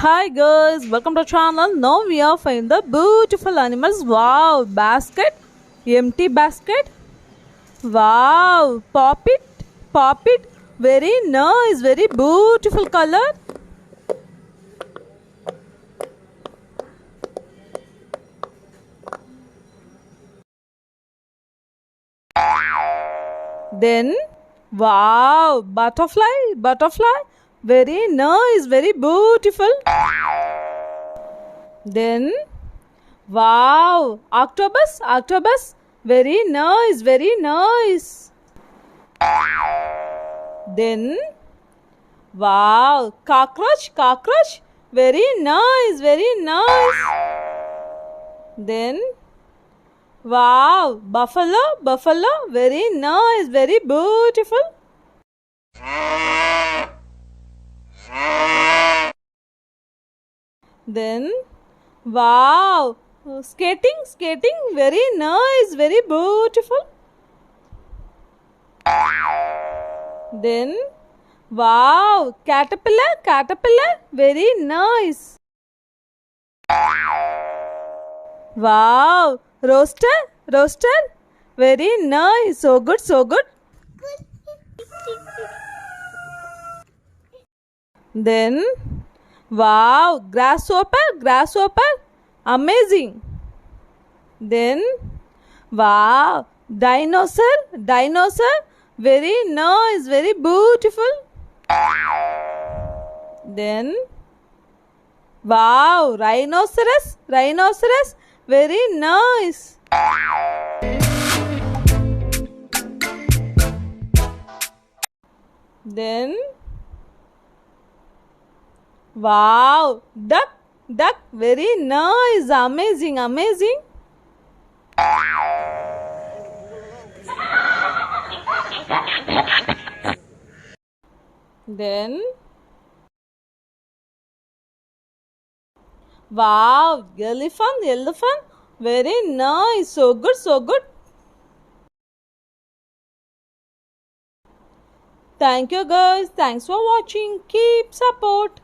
Hi guys, welcome to channel. Now we are finding the beautiful animals. Wow, basket, empty basket. Wow, pop it. Very nice, very beautiful color. Then, wow, butterfly. Very nice, very beautiful. Then, wow, octopus. Very nice, very nice. Then, wow, cockroach. Very nice, very nice. Then, wow, buffalo. Very nice, very beautiful. Then, wow, skating. Very nice, very beautiful. Then, wow, caterpillar. Very nice. Wow, roaster. Very nice. So good. Then, wow, grasshopper. Amazing. Then, wow, dinosaur. Very nice, very beautiful. Then, wow, rhinoceros. Very nice. Then, wow, duck. Very nice. Amazing. Then, wow, elephant. Very nice. So good. Thank you guys. Thanks for watching. Keep support.